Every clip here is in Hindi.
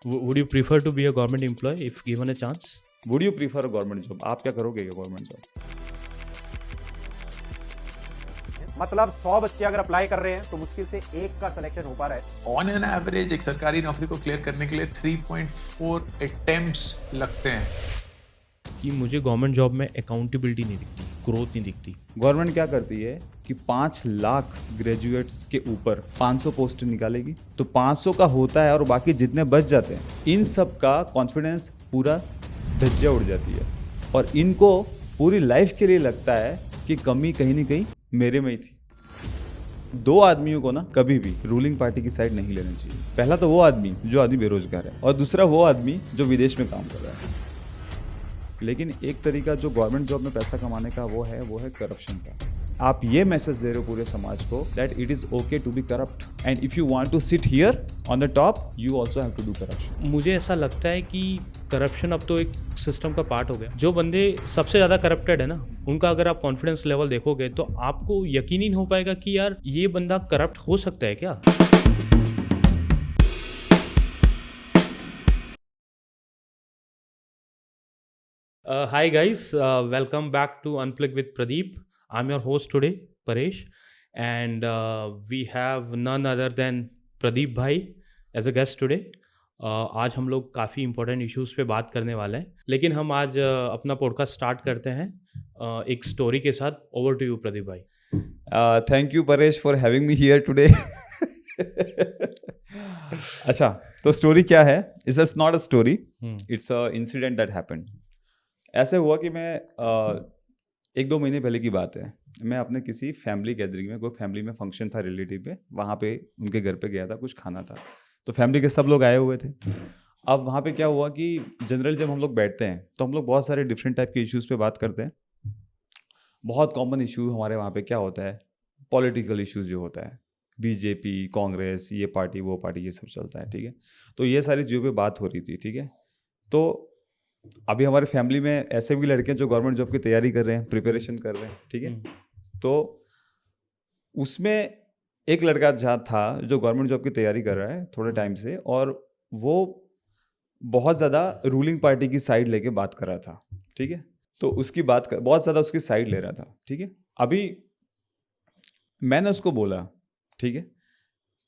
Would you prefer to be a government employee if given a chance? Would you prefer government job? आप क्या करोगे गवर्नमेंट जॉब? मतलब 100 बच्चे अगर अप्लाई कर रहे हैं तो मुश्किल से एक का सिलेक्शन हो पा रहा है। ऑन एन एवरेज एक सरकारी नौकरी को क्लियर करने के लिए 3.4 अटेम्प्ट्स लगते हैं। कि मुझे गवर्नमेंट जॉब में अकाउंटेबिलिटी नहीं दिखती, ग्रोथ नहीं दिखती। गवर्नमेंट क्या करती है कि 5 लाख ग्रेजुएट्स के ऊपर 500 पोस्ट निकालेगी, तो 500 का होता है और बाकी जितने बच जाते हैं इन सब का कॉन्फिडेंस पूरा धज्जियां उड़ जाती है और इनको पूरी लाइफ के लिए लगता है कि कमी कहीं ना कहीं मेरे में ही थी। दो आदमियों को ना कभी भी रूलिंग पार्टी की साइड नहीं लेना चाहिए। पहला तो वो आदमी जो आदमी बेरोजगार है और दूसरा वो आदमी जो विदेश में काम कर रहा है। लेकिन एक तरीका जो गवर्नमेंट जॉब में पैसा कमाने का वो है करप्शन का। आप ये मैसेज दे रहे हो पूरे समाज को that it is okay to be corrupt and if you want to sit here on the top you also have to do corruption. मुझे ऐसा लगता है कि करप्शन अब तो एक सिस्टम का पार्ट हो गया। जो बंदे सबसे ज़्यादा करप्टेड है ना, उनका अगर आप कॉन्फिडेंस लेवल देखोगे तो आपको यकीन ही नहीं हो पाएगा कि यार ये बंदा करप्ट हो सकता है क्या। Hi guys, welcome back to Unplug with Pradeep. I'm your host today, Paresh, and we have none other than Pradeep भाई as a guest today. आज हम लोग काफ़ी इंपॉर्टेंट इश्यूज़ पे बात करने वाले हैं, लेकिन हम आज अपना पॉडकास्ट स्टार्ट करते हैं एक स्टोरी के साथ। ओवर टू यू प्रदीप भाई। Thank you Paresh for having me here today. अच्छा, तो स्टोरी क्या है? It's not a story, it's a incident that happened. ऐसे हुआ कि मैं 1-2 महीने पहले की बात है, मैं अपने किसी फैमिली गैदरिंग में, कोई फैमिली में फंक्शन था रिलेटिव में, वहाँ पे उनके घर पे गया था, कुछ खाना था, तो फैमिली के सब लोग आए हुए थे। अब वहाँ पे क्या हुआ कि जनरल जब हम लोग बैठते हैं तो हम लोग बहुत सारे डिफरेंट टाइप के इश्यूज़ पे बात करते हैं। बहुत कॉमन इशू हमारे वहाँ पे क्या होता है, पॉलिटिकल इश्यूज़ जो होता है, बीजेपी, कांग्रेस, ये पार्टी वो पार्टी, ये सब चलता है, ठीक है। तो ये सारी चीज़ों पे बात हो रही थी, ठीक है। तो अभी हमारे फैमिली में ऐसे भी लड़के हैं जो गवर्नमेंट जॉब की तैयारी कर रहे हैं, प्रिपरेशन कर रहे हैं, ठीक है। तो उसमें एक लड़का जहाँ था जो गवर्नमेंट जॉब की तैयारी कर रहा है थोड़े टाइम से, और वो बहुत ज़्यादा रूलिंग पार्टी की साइड लेके बात कर रहा था, ठीक है। तो उसकी बहुत ज़्यादा उसकी साइड ले रहा था, ठीक है। अभी मैंने उसको बोला, ठीक है,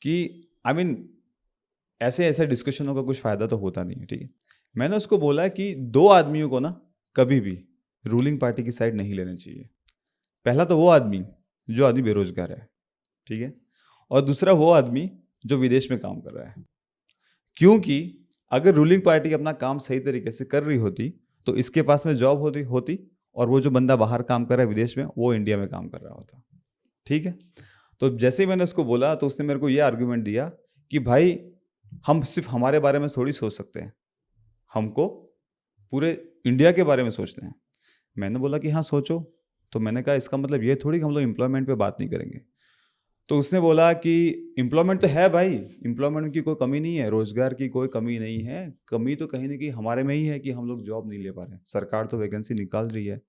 कि ऐसे ऐसे डिस्कशनों का कुछ फ़ायदा तो होता नहीं है, ठीक है। मैंने उसको बोला कि दो आदमियों को ना कभी भी रूलिंग पार्टी की साइड नहीं लेना चाहिए। पहला तो वो आदमी जो आदमी बेरोजगार है, ठीक है, और दूसरा वो आदमी जो विदेश में काम कर रहा है। क्योंकि अगर रूलिंग पार्टी अपना काम सही तरीके से कर रही होती तो इसके पास में जॉब होती और वो जो बंदा बाहर काम कर रहा है विदेश में, वो इंडिया में काम कर रहा होता, ठीक है। तो जैसे ही मैंने उसको बोला तो उसने मेरे को ये आर्गूमेंट दिया कि भाई हम सिर्फ हमारे बारे में थोड़ी सोच सकते हैं, हमको पूरे इंडिया के बारे में सोचते हैं। मैंने बोला कि हाँ सोचो। तो मैंने कहा इसका मतलब ये थोड़ी कि हम लोग एम्प्लॉयमेंट पे बात नहीं करेंगे। तो उसने बोला कि एम्प्लॉयमेंट तो है भाई, एम्प्लॉयमेंट की कोई कमी नहीं है, रोजगार की कोई कमी नहीं है, कमी तो कहीं ना कहीं हमारे में ही है कि हम लोग जॉब नहीं ले पा रहे, सरकार तो वैकेंसी निकाल रही है।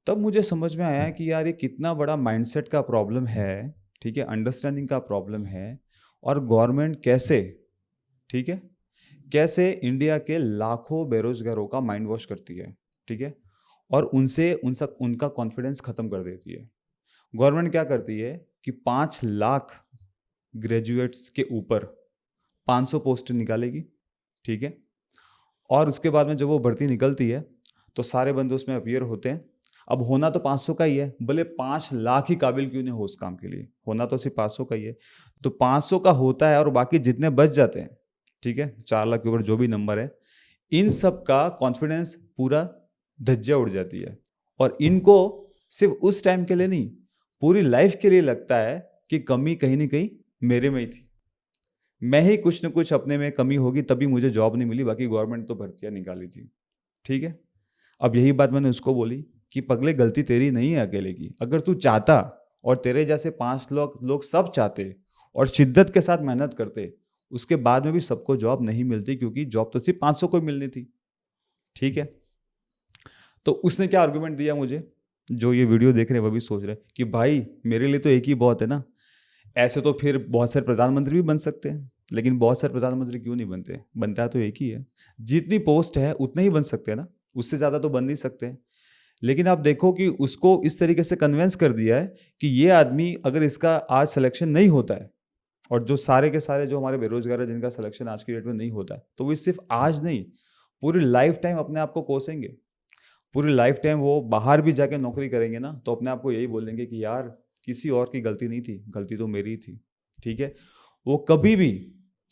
तब मुझे समझ में आया कि यार ये कितना बड़ा माइंडसेट का प्रॉब्लम है, ठीक है, अंडरस्टैंडिंग का प्रॉब्लम है। और गवर्नमेंट कैसे, ठीक है, कैसे इंडिया के लाखों बेरोजगारों का माइंड वॉश करती है, ठीक है, और उनका कॉन्फिडेंस खत्म कर देती है। गवर्नमेंट क्या करती है कि 5 लाख ग्रेजुएट्स के ऊपर 500 पोस्ट निकालेगी, ठीक है, और उसके बाद में जब वो भर्ती निकलती है तो सारे बंदे उसमें अपीयर होते हैं। अब होना तो 500 का ही है, भले 5 लाख ही काबिल क्यों नहीं हो उस काम के लिए, होना तो सिर्फ 500 का ही है। तो 500 का होता है और बाकी जितने बच जाते हैं, ठीक है, 4 लाख के ऊपर जो भी नंबर है, इन सब का कॉन्फिडेंस पूरा धज्जियां उड़ जाती है और इनको सिर्फ उस टाइम के लिए नहीं, पूरी लाइफ के लिए लगता है कि कमी कहीं ना कहीं मेरे में ही थी, मैं ही कुछ न कुछ अपने में कमी होगी तभी मुझे जॉब नहीं मिली, बाकी गवर्नमेंट तो भर्तियां निकाली थी, ठीक है। अब यही बात मैंने उसको बोली कि पगले गलती तेरी नहीं है अकेले की, अगर तू चाहता और तेरे जैसे 5 लोग सब चाहते और शिद्दत के साथ मेहनत करते, उसके बाद में भी सबको जॉब नहीं मिलती, क्योंकि जॉब तो सिर्फ 500 को मिलनी थी, ठीक है। तो उसने क्या आर्गुमेंट दिया मुझे, जो ये वीडियो देख रहे हैं वो भी सोच रहे हैं कि भाई मेरे लिए तो एक ही बहुत है ना, ऐसे तो फिर बहुत सारे प्रधानमंत्री भी बन सकते हैं, लेकिन बहुत सारे प्रधानमंत्री क्यों नहीं बनते? बनता तो एक ही है। जितनी पोस्ट है उतने ही बन सकते हैं ना, उससे ज़्यादा तो बन नहीं सकते। लेकिन आप देखो कि उसको इस तरीके से कन्विंस कर दिया है कि ये आदमी अगर इसका आज सिलेक्शन नहीं होता है, और जो सारे के सारे जो हमारे बेरोजगार हैं जिनका सिलेक्शन आज की डेट में नहीं होता है, तो वो सिर्फ आज नहीं, पूरी लाइफ टाइम अपने आप को कोसेंगे। पूरी लाइफ टाइम वो बाहर भी जाके नौकरी करेंगे ना, तो अपने आप को यही बोलेंगे कि यार किसी और की गलती नहीं थी, गलती तो मेरी थी। ठीक है, वो कभी भी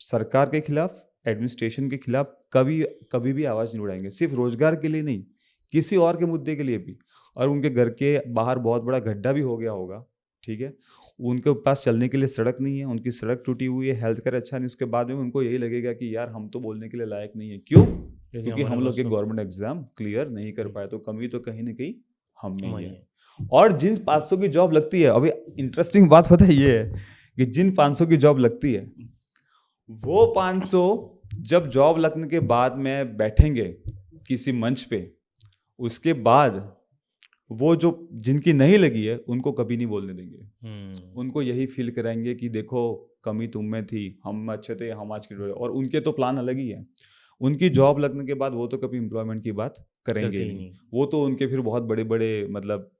सरकार के खिलाफ, एडमिनिस्ट्रेशन के खिलाफ कभी कभी भी आवाज़ नहीं उठाएंगे, सिर्फ रोजगार के लिए नहीं, किसी और के मुद्दे के लिए भी। और उनके घर के बाहर बहुत बड़ा गड्ढा भी हो गया होगा, ठीक है, उनके पास चलने के लिए सड़क नहीं है, उनकी सड़क टूटी हुई है, हेल्थ केयर अच्छा नहीं, उसके बाद में उनको यही लगेगा कि यार हम तो बोलने के लिए लायक नहीं है। क्यों? क्योंकि हम लोग के गवर्नमेंट एग्जाम क्लियर नहीं कर पाए, तो कमी तो कहीं ना कहीं हम में ही है। और जिन 500 की जॉब लगती है, अभी इंटरेस्टिंग बात पता है ये है कि जिन 500 की जॉब लगती है, वो 500 जब जॉब लगने के बाद में बैठेंगे किसी मंच पे, उसके बाद वो जो जिनकी नहीं लगी है उनको कभी नहीं बोलने देंगे। उनको यही फील कराएंगे कि देखो कमी तुम में थी, हम अच्छे थे, हम आज के। और उनके तो प्लान अलग ही है। उनकी जॉब लगने के बाद वो तो कभी एम्प्लॉयमेंट की बात करेंगे ही नहीं। वो तो उनके फिर बहुत बड़े बड़े मतलब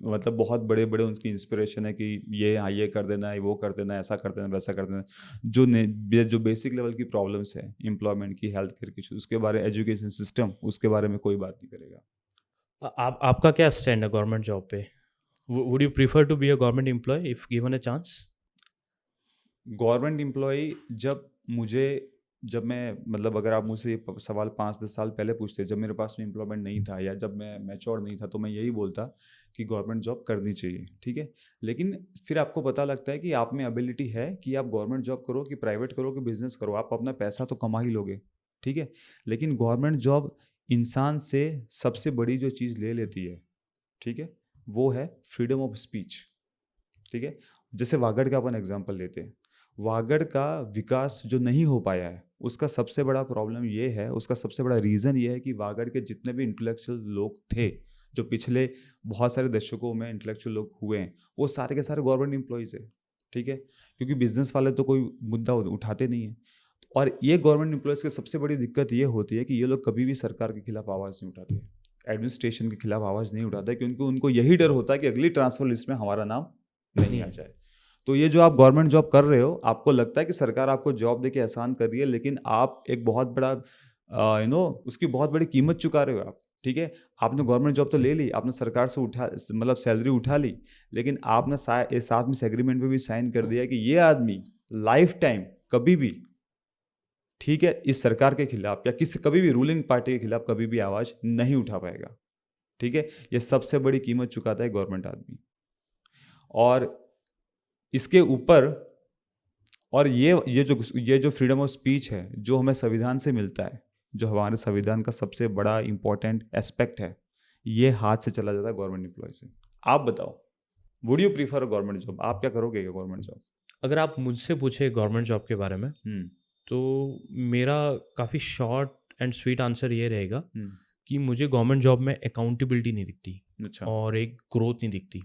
बहुत बड़े बड़े उनकी इंस्पिरेशन है कि ये कर देना है, वो कर देना है, ऐसा कर देना, वैसा कर देना। जो बेसिक लेवल की प्रॉब्लम्स है एम्प्लॉयमेंट की, हेल्थ केयर की, उसके बारे, एजुकेशन सिस्टम, उसके बारे में कोई बात नहीं करेगा। आपका क्या स्टैंड है गवर्नमेंट जॉब पे? Would you prefer to be a government employ if given a chance? Government employ जब मैं मतलब अगर आप मुझसे ये सवाल 5-10 साल पहले पूछते, जब मेरे पास में एम्प्लॉयमेंट नहीं था या जब मैं मैच्योर नहीं था, तो मैं यही बोलता कि गवर्नमेंट जॉब करनी चाहिए। ठीक है, लेकिन फिर आपको पता लगता है कि आप में एबिलिटी है कि आप गवर्नमेंट जॉब करो कि प्राइवेट करो कि बिजनेस करो, आप अपना पैसा तो कमा ही लोगे। ठीक है, लेकिन गवर्नमेंट जॉब इंसान से सबसे बड़ी जो चीज़ ले लेती है, ठीक है, वो है फ्रीडम ऑफ स्पीच। ठीक है, जैसे वागड़ का अपन एग्जांपल लेते हैं, वागड़ का विकास जो नहीं हो पाया है, उसका सबसे बड़ा प्रॉब्लम ये है, उसका सबसे बड़ा रीज़न ये है कि वागड़ के जितने भी इंटेलेक्चुअल लोग थे, जो पिछले बहुत सारे दशकों में इंटेलेक्चुअल लोग हुए हैं, वो सारे के सारे गवर्नमेंट एम्प्लॉयज़ है। ठीक है, क्योंकि बिजनेस वाले तो कोई मुद्दा उठाते नहीं है। और ये गवर्नमेंट एम्प्लॉयज़ की सबसे बड़ी दिक्कत ये होती है कि ये लोग कभी भी सरकार के खिलाफ आवाज़ नहीं उठाते, एडमिनिस्ट्रेशन के खिलाफ आवाज़ नहीं उठाते, क्योंकि उनको यही डर होता है कि अगली ट्रांसफर लिस्ट में हमारा नाम नहीं आ जाए। तो ये जो आप गवर्नमेंट जॉब कर रहे हो, आपको लगता है कि सरकार आपको जॉब देके एहसान कर रही है, लेकिन आप एक बहुत बड़ा उसकी बहुत बड़ी कीमत चुका रहे हो आप। ठीक है, आपने गवर्नमेंट जॉब तो ले ली, आपने सरकार से मतलब सैलरी उठा ली, लेकिन आपने साथ में एग्रीमेंट पे भी साइन कर दिया कि ये आदमी लाइफ टाइम कभी भी, ठीक है, इस सरकार के खिलाफ या कभी भी रूलिंग पार्टी के खिलाफ कभी भी आवाज़ नहीं उठा पाएगा। ठीक है, ये सबसे बड़ी कीमत चुकाता है गवर्नमेंट आदमी। और इसके ऊपर, और ये जो फ्रीडम ऑफ स्पीच है, जो हमें संविधान से मिलता है, जो हमारे संविधान का सबसे बड़ा इंपॉर्टेंट एस्पेक्ट है, ये हाथ से चला जाता है गवर्नमेंट एम्प्लॉय से। आप बताओ, would you prefer government job? आप क्या करोगे गवर्नमेंट जॉब? अगर आप मुझसे पूछे गवर्नमेंट जॉब के बारे में, तो मेरा काफ़ी शॉर्ट एंड स्वीट आंसर ये रहेगा कि मुझे गवर्नमेंट जॉब में अकाउंटेबिलिटी नहीं दिखती। अच्छा। और एक ग्रोथ नहीं दिखती।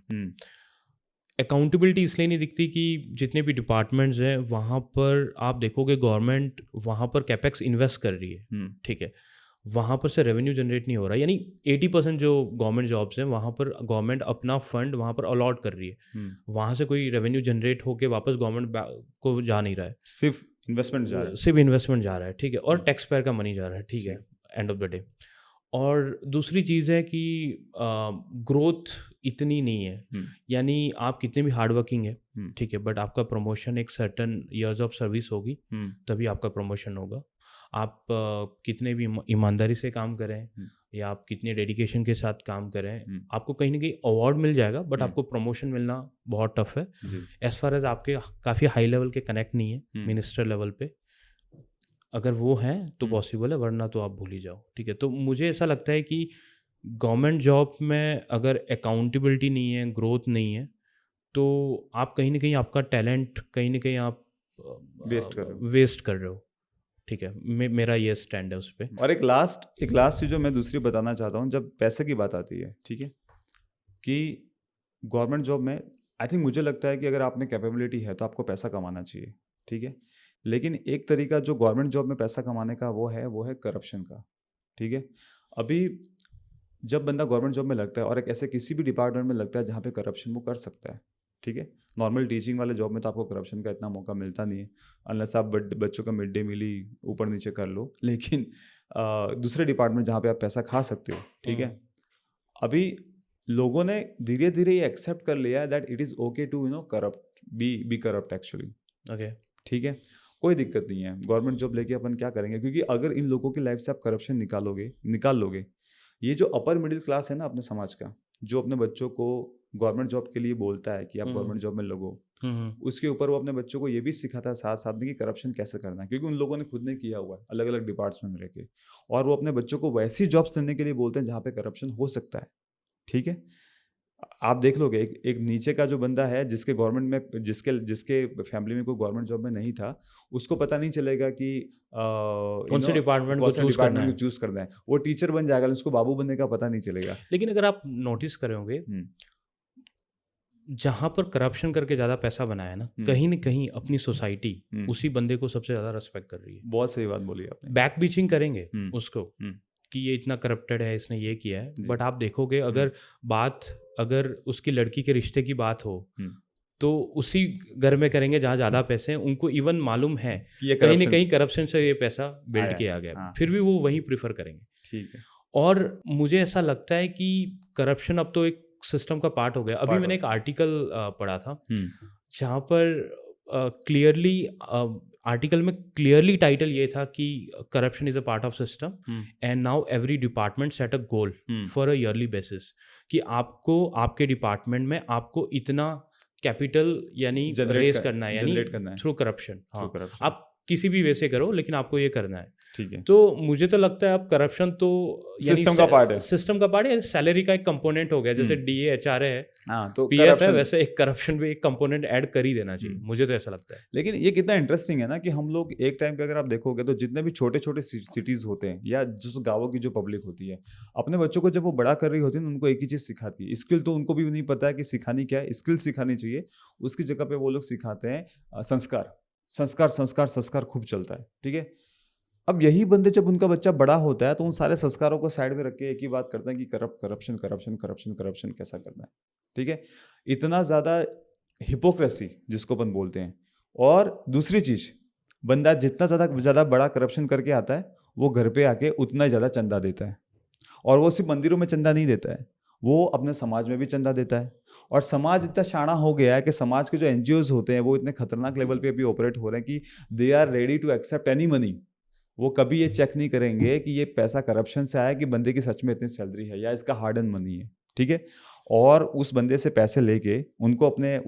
अकाउंटेबिलिटी इसलिए नहीं दिखती कि जितने भी डिपार्टमेंट्स हैं वहाँ पर आप देखोगे गवर्नमेंट वहाँ पर कैपेक्स इन्वेस्ट कर रही है। ठीक है, वहाँ पर से रेवेन्यू जनरेट नहीं हो रहा, यानी 80% जो गवर्नमेंट जॉब्स हैं वहाँ पर गवर्नमेंट अपना फंड वहाँ पर अलॉट कर रही है, वहाँ से कोई रेवेन्यू जनरेट होकर वापस गवर्नमेंट को जा नहीं रहा है, सिर्फ इन्वेस्टमेंट जा रहा है। सिर्फ इन्वेस्टमेंट जा रहा है। ठीक है, और टैक्स पेयर का मनी जा रहा है। ठीक है, एंड ऑफ द डे। और दूसरी चीज़ है कि ग्रोथ इतनी नहीं है, यानी आप कितने भी हार्ड वर्किंग है, ठीक है, बट आपका प्रमोशन एक सर्टन इयर्स ऑफ सर्विस होगी तभी आपका प्रमोशन होगा। आप कितने भी ईमानदारी से काम करें या आप कितने डेडिकेशन के साथ काम करें, आपको कहीं ना कहीं अवार्ड मिल जाएगा, बट आपको प्रमोशन मिलना बहुत टफ है। एज फार एज आपके काफ़ी हाई लेवल के कनेक्ट नहीं है मिनिस्टर लेवल पे, अगर वो हैं तो पॉसिबल है, वरना तो आप भूल ही जाओ। ठीक है, तो मुझे ऐसा लगता है कि गवर्नमेंट जॉब में अगर अकाउंटेबिलिटी नहीं है, ग्रोथ नहीं है, तो आप कहीं ना कहीं आपका टैलेंट कहीं ना कहीं आप वेस्ट कर रहे हो। ठीक है, मेरा ये स्टैंड है उस पर। और एक लास्ट चीज़ जो मैं दूसरी बताना चाहता हूँ, जब पैसे की बात आती है, ठीक है, कि गवर्नमेंट जॉब में आई थिंक मुझे लगता है कि अगर आप में कैपेबिलिटी है तो आपको पैसा कमाना चाहिए। ठीक है, लेकिन एक तरीका जो गवर्नमेंट जॉब में पैसा कमाने का वो है करप्शन का, ठीक है। अभी जब बंदा गवर्नमेंट जॉब में लगता है और एक ऐसे किसी भी डिपार्टमेंट में लगता है जहाँ पे करप्शन वो कर सकता है, ठीक है। नॉर्मल टीचिंग वाले जॉब में तो आपको करप्शन का इतना मौका मिलता नहीं है, अनलेस आप बच्चों का मिड डे मील ही ऊपर नीचे कर लो। लेकिन दूसरे डिपार्टमेंट जहाँ पे आप पैसा खा सकते हो, ठीक है, अभी लोगों ने धीरे धीरे ये एक्सेप्ट कर लिया है that it is okay to corrupt be corrupt actually, okay, ठीक है। कोई दिक्कत नहीं है, गवर्नमेंट जॉब लेके अपन क्या करेंगे, क्योंकि अगर इन लोगों की लाइफ से आप करप्शन निकाल लोगे, ये जो अपर मिडिल क्लास है ना अपने समाज का, जो अपने बच्चों को गवर्नमेंट जॉब के लिए बोलता है कि आप गवर्नमेंट जॉब में लगो, उसके ऊपर वो अपने बच्चों को ये भी सिखाता है साथ साथ में कि करप्शन कैसे करना है, क्योंकि उन लोगों ने खुद ने किया हुआ है अलग अलग डिपार्ट्समेंट में रह के, और वो अपने बच्चों को वैसी जॉब्स देने के लिए बोलते हैं जहाँ पे करप्शन हो सकता है, ठीक है। आप देख लोगे एक नीचे का जो बंदा है जिसके गवर्नमेंट में जिसके फैमिली में कोई गवर्नमेंट जॉब में नहीं था, उसको पता नहीं चलेगा कि कौन से डिपार्टमेंट को चूज करना है, वो टीचर बन जाएगा, उसको बाबू बनने का पता नहीं चलेगा। लेकिन अगर आप नोटिस करे होंगे, जहां पर करप्शन करके ज्यादा पैसा बनाया ना, कहीं ना कहीं अपनी सोसाइटी उसी बंदे को सबसे ज्यादा रेस्पेक्ट कर रही है। बहुत सही बात बोली आपने। बैक बीचिंग करेंगे उसको कि ये इतना करप्टेड है, इसने ये किया है, बट आप देखोगे अगर उसकी लड़की के रिश्ते की बात हो तो उसी घर में करेंगे जहाँ ज़्यादा पैसे हैं, उनको इवन मालूम है कि कहीं ना कहीं करप्शन से ये पैसा बिल्ड किया गया, फिर भी वो वही प्रिफर करेंगे, ठीक है। और मुझे ऐसा लगता है कि करप्शन अब तो एक सिस्टम का पार्ट हो गया। अभी मैंने एक आर्टिकल पढ़ा था जहाँ पर क्लियरली आर्टिकल में क्लियरली टाइटल ये था कि corruption is a part of system and now every department set a goal for a yearly basis कि आपको आपके डिपार्टमेंट में आपको इतना कैपिटल यानी रेज करना है, यानी थ्रू करप्शन। हाँ, आप किसी भी वे से करो लेकिन आपको ये करना है, ठीक है। तो मुझे तो लगता है अब करप्शन तो सिस्टम का पार्ट है, सिस्टम का पार्ट है, सैलरी का एक कंपोनेंट हो गया, जैसे डीए एचआर है, तो पीएफ है, वैसे एक करप्शन भी एक कंपोनेंट ऐड कर ही देना चाहिए, मुझे तो ऐसा लगता है। लेकिन ये कितना इंटरेस्टिंग है ना कि हम लोग एक टाइम पे अगर आप देखोगे तो जितने भी छोटे छोटे सिटीज होते हैं या जिस गाँवों की जो पब्लिक होती है, अपने बच्चों को जब वो बड़ा कर रही होती है उनको एक ही चीज़ सिखाती है, स्किल तो उनको भी नहीं पता है कि सिखानी क्या है, स्किल सिखानी चाहिए, उसकी जगह पे वो लोग सिखाते हैं संस्कार संस्कार संस्कार संस्कार खूब चलता है, ठीक है। अब यही बंदे जब उनका बच्चा बड़ा होता है तो उन सारे संस्कारों को साइड में रख के एक ही बात करते हैं कि करप्शन करप्शन करप्शन करप्शन कैसा करना है, ठीक है। इतना ज़्यादा हिपोक्रेसी जिसको अपन बोलते हैं। और दूसरी चीज़, बंदा जितना ज़्यादा बड़ा करप्शन करके आता है वो घर पे आके उतना ही ज़्यादा चंदा देता है, और वो सिर्फ मंदिरों में चंदा नहीं देता है, वो अपने समाज में भी चंदा देता है। और समाज इतना शाना हो गया है कि समाज के जो एनजीओज होते हैं वो इतने खतरनाक लेवल पे अभी ऑपरेट हो रहे हैं कि they are ready to accept any money. वो कभी ये चेक नहीं करेंगे कि ये पैसा करप्शन से आया कि बंदे की सच में इतनी सैलरी है या इसका हार्ड एंड मनी है, ठीक है। और उस बंदे से पैसे लेके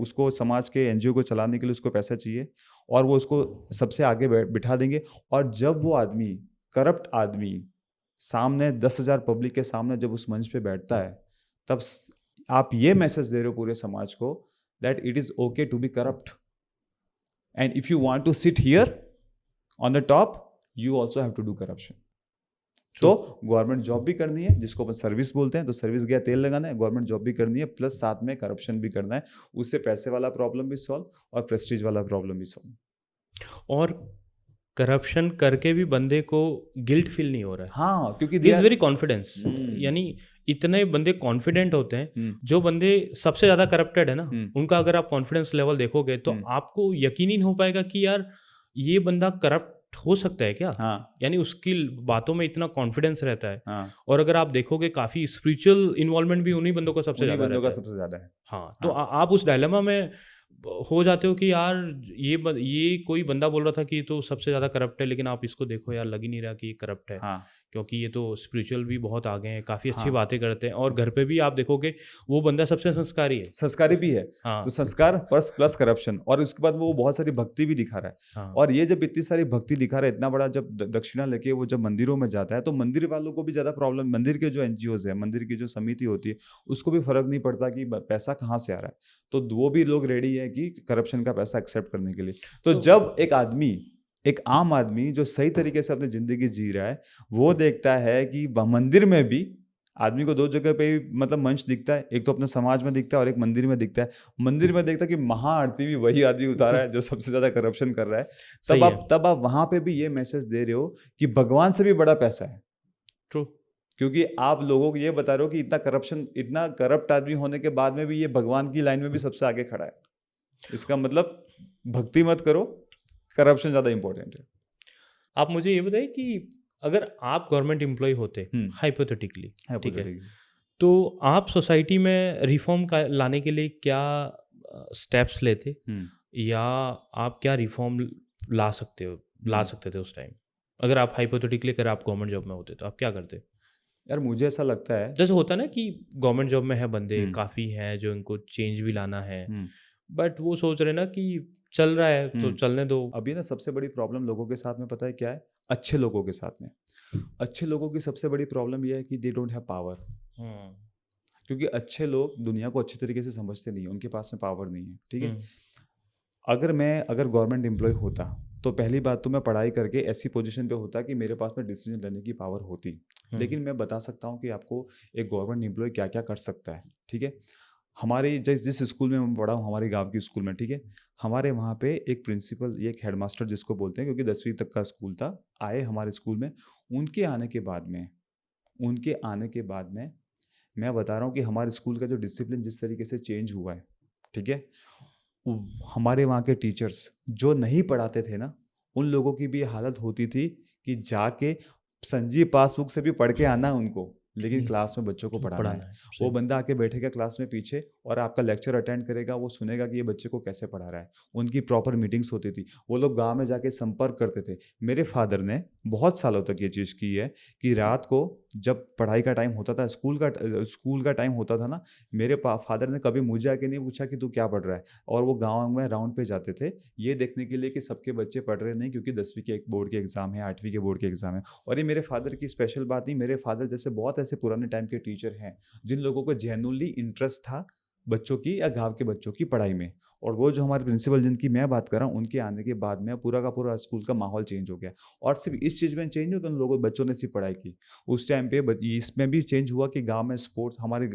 उसको समाज के एनजीओ को चलाने के लिए उसको पैसा चाहिए, और वो उसको सबसे आगे बिठा देंगे। और जब वो आदमी, करप्ट आदमी, सामने 10,000 पब्लिक के सामने जब उस मंच पे बैठता है, तब आप ये मैसेज दे रहे हो पूरे समाज को that it is okay to be corrupt, and if you want to sit here on the top you also have to do corruption. तो गवर्नमेंट जॉब भी करनी है, जिसको अपन सर्विस बोलते हैं, तो सर्विस गया तेल लगाना है, गवर्नमेंट जॉब भी करनी है, प्लस साथ में करप्शन भी करना है, उससे पैसे वाला प्रॉब्लम भी सॉल्व और प्रेस्टीज वाला प्रॉब्लम भी सॉल्व। और करप्शन करके भी बंदे को गिल्ट फील नहीं हो रहा है। हाँ, क्योंकि दिस वेरी कॉन्फिडेंस, यानी इतने बंदे कॉन्फिडेंट होते हैं, जो बंदे सबसे ज्यादा करप्टेड है ना, उनका अगर आप कॉन्फिडेंस लेवल देखोगे तो आपको यकीन ही नहीं हो पाएगा कि यार ये बंदा करप्ट हो सकता है क्या। हाँ। यानी उसकी बातों में इतना कॉन्फिडेंस रहता है। हाँ। और अगर आप देखोगे काफी स्पिरिचुअल इन्वॉल्वमेंट भी उन्हीं बंदों का सबसे ज्यादा है। हाँ, तो आप उस डायलेमा में हो जाते हो कि यार ये कोई बंदा बोल रहा था कि तो सबसे ज्यादा करप्ट है, लेकिन आप इसको देखो यार, लग ही नहीं रहा कि ये करप्ट है। हाँ। क्योंकि ये तो स्पिरिचुअल भी बहुत आगे हैं, काफी अच्छी बातें करते हैं, और घर पे भी आप देखोगे वो बंदा सबसे संस्कारी है, संस्कारी भी है। हाँ। तो संस्कार प्लस करप्शन, और उसके बाद वो बहुत सारी भक्ति भी दिखा रहा है। हाँ। और ये जब इतनी सारी भक्ति दिखा रहा है, इतना बड़ा जब दक्षिणा लेके वो जब मंदिरों में जाता है, तो मंदिर वालों को भी ज्यादा प्रॉब्लम, मंदिर के जो एनजीओज है, मंदिर की जो समिति होती है, उसको भी फर्क नहीं पड़ता कि पैसा कहाँ से आ रहा है, तो वो भी लोग रेडी है कि करप्शन का पैसा एक्सेप्ट करने के लिए। तो जब एक आम आदमी जो सही तरीके से अपनी जिंदगी जी रहा है, वो देखता है कि मंदिर में भी आदमी को दो जगह पे ही मतलब मंच दिखता है, एक तो अपने समाज में दिखता है और एक मंदिर में दिखता है। मंदिर में देखता है कि महाआरती भी वही आदमी उतारा है जो सबसे ज्यादा करप्शन कर रहा है। सही है। तब आप वहां पे भी ये मैसेज दे रहे हो कि भगवान से भी बड़ा पैसा है, ट्रू। क्योंकि आप लोगों को ये बता रहे हो कि इतना करप्शन, इतना करप्ट आदमी होने के बाद में भी ये भगवान की लाइन में भी सबसे आगे खड़ा है। इसका मतलब भक्ति मत करो, करप्शन ज्यादा इंपॉर्टेंट है। आप मुझे ये बताइए कि अगर आप गवर्नमेंट एम्प्लॉय होते हाइपोथेटिकली, ठीक है, Hypothetically. तो आप सोसाइटी में रिफॉर्म का लाने के लिए क्या स्टेप्स लेते, या आप क्या रिफॉर्म ला सकते थे उस टाइम? अगर आप हाइपोथेटिकली अगर आप गवर्नमेंट जॉब में होते तो आप क्या करते? यार मुझे ऐसा लगता है, जैसे होता ना कि गवर्नमेंट जॉब में है बंदे काफ़ी हैं जो इनको चेंज भी लाना है, बट वो सोच रहे ना कि चल रहा है तो चलने दो। अभी ना सबसे बड़ी प्रॉब्लम लोगों के साथ में पता है क्या है? अच्छे लोगों के साथ में, अच्छे लोगों की सबसे बड़ी प्रॉब्लम यह है कि दे डोंट हैव पावर। क्योंकि अच्छे लोग दुनिया को अच्छे तरीके से समझते नहीं है, उनके पास में पावर नहीं है, ठीक है। अगर गवर्नमेंट एम्प्लॉय होता तो पहली बात तो मैं पढ़ाई करके ऐसी पोजीशन पे होता कि मेरे पास में डिसीजन लेने की पावर होती। लेकिन मैं बता सकता हूँ कि आपको एक गवर्नमेंट एम्प्लॉय क्या क्या कर सकता है, ठीक है। हमारे जिस स्कूल में मैं पढ़ा हूँ, हमारे गांव की स्कूल में, ठीक है, हमारे वहाँ पे एक प्रिंसिपल, एक हेडमास्टर जिसको बोलते हैं, क्योंकि 10वीं तक का स्कूल था, आए हमारे स्कूल में। उनके आने के बाद में मैं बता रहा हूँ कि हमारे स्कूल का जो डिसिप्लिन जिस तरीके से चेंज हुआ है, ठीक है। हमारे वहाँ के टीचर्स जो नहीं पढ़ाते थे ना, उन लोगों की भी ये हालत होती थी कि जाके संजीव पासबुक से भी पढ़ के आना है उनको, लेकिन क्लास में बच्चों को पढ़ाना है। वो बंदा आके बैठेगा क्लास में पीछे और आपका लेक्चर अटेंड करेगा, वो सुनेगा कि ये बच्चे को कैसे पढ़ा रहा है। उनकी प्रॉपर मीटिंग्स होती थी, वो लोग गांव में जाके संपर्क करते थे। मेरे फादर ने बहुत सालों तक ये चीज़ की है कि रात को जब पढ़ाई का टाइम होता था, स्कूल का टाइम होता था ना, मेरे फादर ने कभी मुझे आके नहीं पूछा कि तू क्या पढ़ रहा है, और वो गाँव में राउंड पे जाते थे ये देखने के लिए कि सबके बच्चे पढ़ रहे नहीं, क्योंकि 10वीं के एक बोर्ड के एग्ज़ाम है, 8वीं के बोर्ड के एग्ज़ाम है। और ये मेरे फादर की स्पेशल बात नहीं, मेरे फादर जैसे बहुत ऐसे पुराने टाइम के टीचर हैं जिन लोगों को जेन्युइनली इंटरेस्ट था बच्चों की या गांव के बच्चों की पढ़ाई में। और वो जो हमारे प्रिंसिपल जिनकी मैं बात कर रहा हूँ, उनके आने के बाद में पूरा का पूरा स्कूल का माहौल चेंज हो गया। और सिर्फ इस चीज़ में चेंज हो कि उन लोगों बच्चों ने सिर्फ पढ़ाई की, उस टाइम पे इसमें भी चेंज हुआ कि गांव में स्पोर्ट्स, हमारे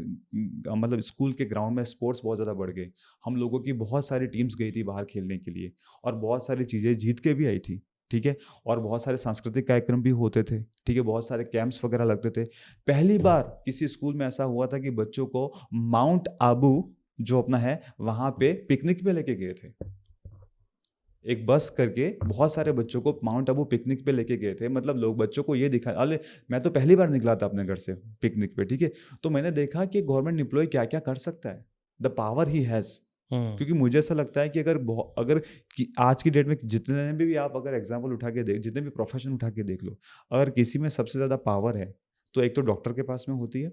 मतलब स्कूल के ग्राउंड में स्पोर्ट्स बहुत ज़्यादा बढ़ गए। हम लोगों की बहुत सारी टीम्स गई थी बाहर खेलने के लिए और बहुत सारी चीज़ें जीत के भी आई थी, ठीक है। और बहुत सारे सांस्कृतिक कार्यक्रम भी होते थे, ठीक है, बहुत सारे कैंप्स वगैरह लगते थे। पहली बार किसी स्कूल में ऐसा हुआ था कि बच्चों को माउंट आबू जो अपना है वहां पे पिकनिक पे लेके गए थे। एक बस करके बहुत सारे बच्चों को माउंट आबू पिकनिक पे लेके गए थे। मतलब लोग बच्चों को ये दिखा, अरे मैं तो पहली बार निकला था अपने घर से पिकनिक पे, ठीक है। तो मैंने देखा कि गवर्नमेंट एम्प्लॉय क्या क्या कर सकता है, द पावर ही हैज़। क्योंकि मुझे ऐसा लगता है कि अगर कि आज की डेट में जितने भी आप अगर एग्जाम्पल उठा के देख, जितने भी प्रोफेशन उठा के देख लो, अगर किसी में सबसे ज़्यादा पावर है तो एक तो डॉक्टर के पास में होती है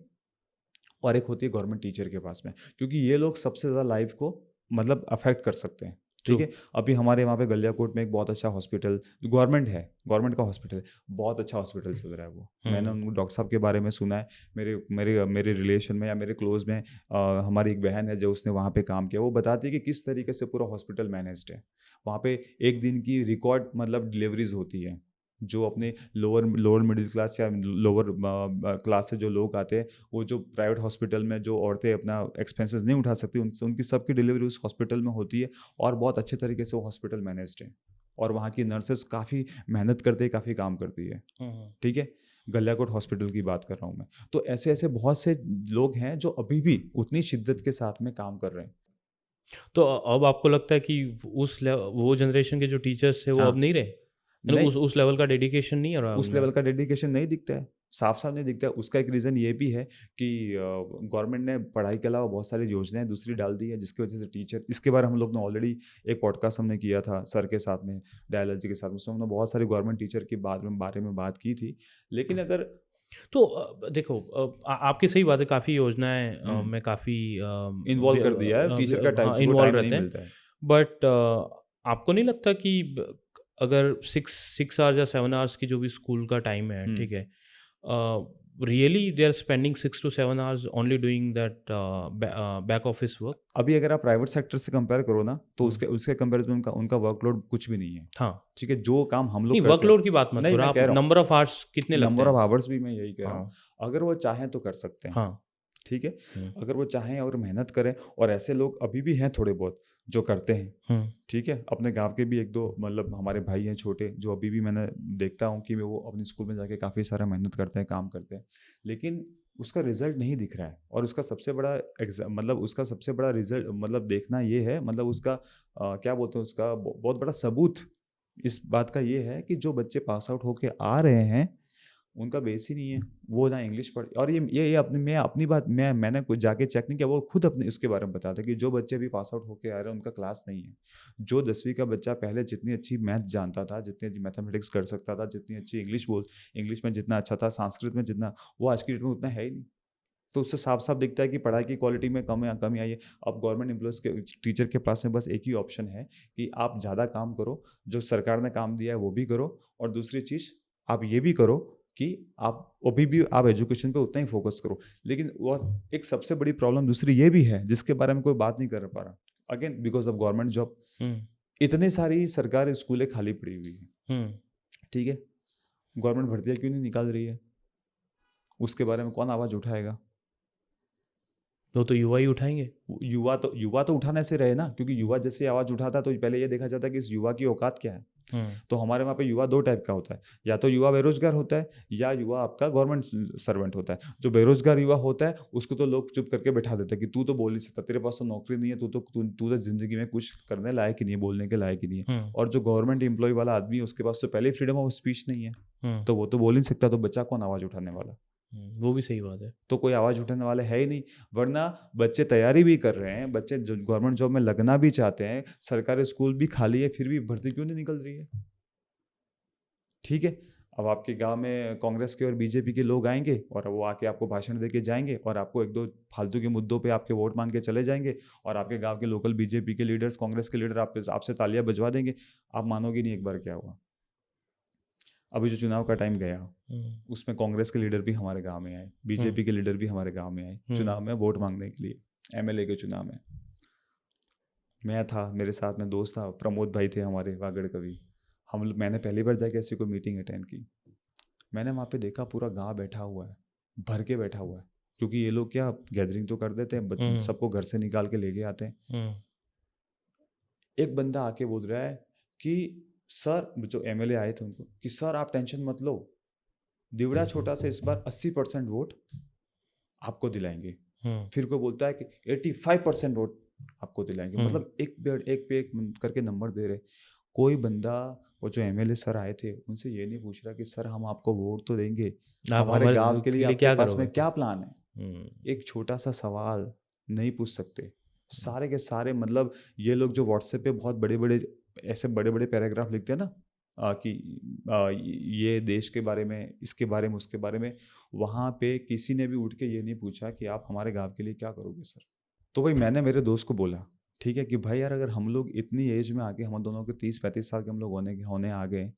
और एक होती है गवर्नमेंट टीचर के पास में, क्योंकि ये लोग सबसे ज़्यादा लाइफ को मतलब अफेक्ट कर सकते हैं, ठीक है। अभी हमारे वहाँ पे गलियाकोट में एक बहुत अच्छा हॉस्पिटल गवर्नमेंट का हॉस्पिटल है, बहुत अच्छा हॉस्पिटल चल रहा है वो। मैंने उन डॉक्टर साहब के बारे में सुना है, मेरे रिलेशन में या मेरे क्लोज में हमारी एक बहन है जो उसने वहाँ पे काम किया। वो बताती है कि किस तरीके से पूरा हॉस्पिटल मैनेज्ड है। वहाँ पे एक दिन की रिकॉर्ड मतलब डिलीवरीज होती है। जो अपने लोअर मिडिल क्लास या लोअर क्लास से जो लोग आते हैं, वो जो प्राइवेट हॉस्पिटल में जो औरतें अपना एक्सपेंसेस नहीं उठा सकती, उनकी सबकी डिलीवरी उस हॉस्पिटल में होती है और बहुत अच्छे तरीके से वो हॉस्पिटल मैनेज्ड है। और वहाँ की नर्सेस काफ़ी मेहनत करते हैं, काफ़ी काम करती है, ठीक है। गलियाकोट हॉस्पिटल की बात कर रहा हूँ मैं। तो ऐसे ऐसे बहुत से लोग हैं जो अभी भी उतनी शिद्दत के साथ में काम कर रहे हैं। तो अब आपको लगता है कि वो जनरेशन के जो टीचर्स थे वो अब नहीं रहे, नहीं, उस लेवल का डेडिकेशन नहीं है रहा, उस लेवल का डेडिकेशन नहीं दिखता है, साफ साफ नहीं दिखता है। उसका एक रीज़न ये भी है कि गवर्नमेंट ने पढ़ाई के अलावा बहुत सारी योजनाएं दूसरी डाल दी है, जिसकी वजह से टीचर, इसके बारे हम लोग ने ऑलरेडी एक पॉडकास्ट हमने किया था सर के साथ में, डायलॉजी के साथ में, उसमें हमने बहुत सारी गवर्नमेंट टीचर के बारे में बात की थी। लेकिन अगर तो देखो, आपकी सही बात है, काफ़ी योजनाएं में काफ़ी इन्वॉल्व कर दिया है, टीचर का टाइम इन्वॉल्व नहीं रहते मिलता है। हैं। बट आपको नहीं लगता कि अगर 6 आवर्स या 7 आवर्स की जो भी स्कूल का टाइम है, ठीक है, really they are spending 6 to 7 hours only doing that back office work. अभी अगर आप प्राइवेट सेक्टर से कंपेयर करो ना तो उसके उसके कंपेरिजन में उनका वर्कलोड कुछ भी नहीं है। हाँ ठीक है, जो काम हम लोग नहीं, करते हैं, वर्कलोड की बात मत नहीं, करो मैं आप, कह रहा हूँ, नंबर ऑफ आवर्स कितने लगते नंबर हैं। ऑफ आवर्स भी मैं यही कह रहा हूँ। हाँ अगर वो चाहें तो कर सकते हैं। हाँ ठीक है, अगर वो चाहें और मेहनत करें, और ऐसे लोग अभी भी हैं थोड़े बहुत जो करते हैं। ठीक है, अपने गांव के भी एक दो मतलब हमारे भाई हैं छोटे, जो अभी भी मैंने देखता हूँ कि वो अपने स्कूल में जाके काफ़ी सारा मेहनत करते हैं, काम करते हैं, लेकिन उसका रिजल्ट नहीं दिख रहा है। और उसका सबसे बड़ा मतलब उसका सबसे बड़ा रिजल्ट मतलब देखना ये है, मतलब उसका क्या बोलते हैं, उसका बहुत बड़ा सबूत इस बात का ये है कि जो बच्चे पास आउट होके आ रहे हैं उनका बेस ही नहीं है, वो ना इंग्लिश पढ़, और ये अपनी मैं अपनी बात मैंने कुछ जाके चेक नहीं किया, वो खुद अपने उसके बारे में बताते कि जो बच्चे भी पास आउट होके आ रहे हैं उनका क्लास नहीं है। जो 10वीं का बच्चा पहले जितनी अच्छी मैथ जानता था, जितनी अच्छी मैथमेटिक्स कर सकता था, जितनी अच्छी इंग्लिश में जितना अच्छा था, संस्कृत में जितना, वो आज की डेट में उतना है ही नहीं। तो उससे साफ साफ दिखता है कि पढ़ाई की क्वालिटी में कमी आई है। अब गवर्नमेंट एम्प्लॉयज़ के टीचर के पास में बस एक ही ऑप्शन है कि आप ज़्यादा काम करो, जो सरकार ने काम दिया है वो भी करो, और दूसरी चीज़ आप ये भी करो कि आप अभी भी आप एजुकेशन पे उतना ही फोकस करो। लेकिन वो एक सबसे बड़ी प्रॉब्लम दूसरी ये भी है जिसके बारे में कोई बात नहीं कर पा रहा, again because of government job. इतनी सारी सरकारी स्कूलें खाली पड़ी हुई है। ठीक है, गवर्नमेंट भर्तियाँ क्यों नहीं निकाल रही है, उसके बारे में कौन आवाज़ उठाएगा? तो युवा ही उठाएंगे। युवा तो उठाने से रहे ना, क्योंकि युवा जैसे आवाज़ उठाता तो पहले ये देखा जाता है कि इस युवा की औकात क्या है। तो हमारे वहाँ पे युवा दो टाइप का होता है, या तो युवा बेरोजगार होता है या युवा आपका गवर्नमेंट सर्वेंट होता है। जो बेरोजगार युवा होता है उसको तो लोग चुप करके बैठा देते हैं कि तू तो बोल नहीं सकता, तेरे पास तो नौकरी नहीं है, तू तो जिंदगी में कुछ करने लायक ही नहीं है, बोलने के लायक ही नहीं है। और जो गवर्नमेंट एम्प्लॉय वाला आदमी है उसके पास तो पहले ही फ्रीडम ऑफ स्पीच नहीं है, तो वो तो बोल नहीं सकता, तो बच्चा कौन आवाज़ उठाने वाला? वो भी सही बात है। तो कोई आवाज़ उठाने वाले है ही नहीं, वरना बच्चे तैयारी भी कर रहे हैं, बच्चे जो गवर्नमेंट जॉब में लगना भी चाहते हैं, सरकारी स्कूल भी खाली है, फिर भी भर्ती क्यों नहीं निकल रही है? ठीक है, अब आपके गांव में कांग्रेस के और बीजेपी के लोग आएंगे और वो आके आपको भाषण दे के जाएंगे और आपको एक दो फालतू के मुद्दों पे आपके वोट मांग के चले जाएंगे, और आपके गांव के लोकल बीजेपी के लीडर्स, कांग्रेस के लीडर आपसे तालियां बजवा देंगे। आप मानोगे नहीं एक बार क्या हुआ। अभी जो चुनाव का टाइम गया उसमें कांग्रेस के लीडर भी हमारे गांव में आए, बीजेपी के लीडर भी हमारे गांव में आए चुनाव में वोट मांगने के लिए, एमएलए के चुनाव में। मैं था, मेरे साथ में दोस्त था, प्रमोद भाई थे हमारे वागड़ कवि। मैंने पहली बार जाके ऐसी कोई मीटिंग अटेंड की। मैंने वहाँ पे देखा पूरा गांव बैठा हुआ है, भर के बैठा हुआ है, क्योंकि ये लोग क्या गैदरिंग तो कर देते हैं, सबको घर से निकाल के लेके आते हैं। एक बंदा आके बोल रहा है कि सर, जो एमएलए आए थे उनको, कि सर आप टेंशन मत लो, दिवड़ा छोटा से इस बार 80% वोट आपको दिलाएंगे। फिर कोई बोलता है कि 85% वोट आपको दिलाएंगे। मतलब एक पे एक करके नंबर दे रहे। कोई बंदा, वो जो एमएलए सर आए थे, उनसे ये नहीं पूछ रहा कि सर हम आपको वोट तो देंगे, हमारे गांव के लिए आपके पास में क्या प्लान है। एक छोटा सा सवाल नहीं पूछ सकते। सारे के सारे मतलब ये लोग जो व्हाट्सएप पे बहुत बड़े बड़े पैराग्राफ लिखते हैं ना, कि ये देश के बारे में, इसके बारे में, उसके बारे में, वहाँ पे किसी ने भी उठ के ये नहीं पूछा कि आप हमारे गांव के लिए क्या करोगे सर। तो भाई मैंने मेरे दोस्त को बोला, ठीक है, कि भाई यार अगर हम लोग इतनी एज में आके, हम दोनों के 30-35 साल के हम लोग होने आ गए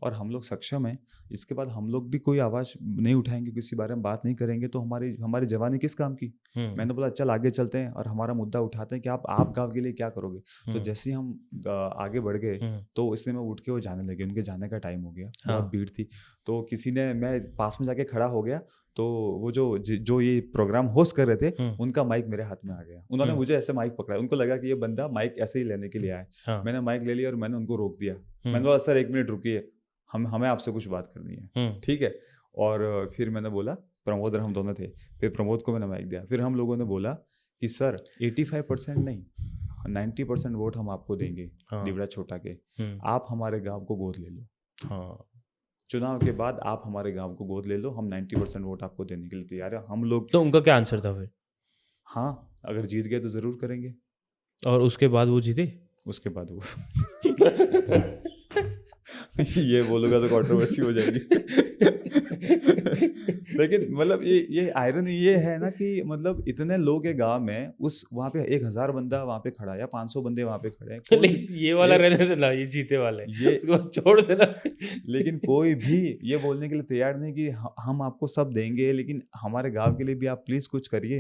और हम लोग सक्षम हैं, इसके बाद हम लोग भी कोई आवाज़ नहीं उठाएंगे, किसी बारे में बात नहीं करेंगे, तो हमारी जवानी किस काम की। मैंने बोला चल आगे चलते हैं और हमारा मुद्दा उठाते हैं कि आप गाँव के लिए क्या करोगे। तो जैसे ही हम आगे बढ़ गए तो इसलिए मैं उठ के वो जाने लगे, उनके जाने का टाइम हो गया, बहुत भीड़ थी। तो किसी ने, मैं पास में जाके खड़ा हो गया, तो वो जो ये प्रोग्राम होस्ट कर रहे थे उनका माइक मेरे हाथ में आ गया। उन्होंने मुझे ऐसे माइक पकड़ा, उनको लगा कि ये बंदा माइक ऐसे ही लेने के लिए आया। मैंने माइक ले लिया और मैंने उनको रोक दिया। मैंने बोला सर 1 मिनट रुकिए, हमें आपसे कुछ बात करनी है, ठीक है। और फिर मैंने बोला, प्रमोद और हम दोनों थे, फिर प्रमोद को मैंने माइक दिया। फिर हम लोगों ने बोला कि सर 85% नहीं, 90% वोट हम आपको देंगे दिवड़ा छोटा के, आप हमारे गाँव को गोद ले लो। चुनाव के बाद आप हमारे गांव को गोद ले लो, हम 90% वोट आपको देने के लिए तैयार है हम लोग। तो उनका क्या आंसर था फिर? हाँ, अगर जीत गए तो ज़रूर करेंगे। और उसके बाद वो जीते? उसके बाद वो ये बोलूँगा तो कंट्रोवर्सी हो जाएगी। लेकिन मतलब ये आयरन ये है ना कि मतलब इतने लोग है गांव में, उस वहाँ पे 1000 बंदा वहाँ पे खड़ा है या 500 बंदे वहाँ पे खड़े हैं, लेकिन ये वाला रहने देना, ये जीते वाले ये उसको छोड़ देना। लेकिन कोई भी ये बोलने के लिए तैयार नहीं कि हम आपको सब देंगे, लेकिन हमारे गांव के लिए भी आप प्लीज कुछ करिए।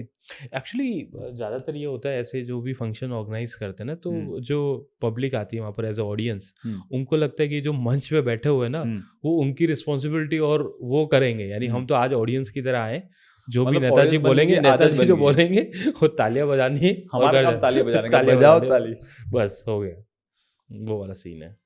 एक्चुअली ज़्यादातर ये होता है ऐसे जो भी फंक्शन ऑर्गेनाइज करते हैं ना, तो हम्म। जो पब्लिक आती है वहाँ पर एज अ ऑडियंस, हम्म। उनको लगता है कि जो मंच पे बैठे हुए हैं ना, हम्म। वो उनकी रिस्पॉन्सिबिलिटी और वो करेंगे, यानी हम तो आज ऑडियंस की तरह आए, जो भी मतलब नेताजी audience बन बोलेंगे, गई, आदत नेताजी बन जो गई। बोलेंगे वो तालियां बजानी है और हमारा घर काम जाना। ताली बजाने का, तालियां बजाओ बजानी है, ताली। बस हो गया, वो वाला सीन है।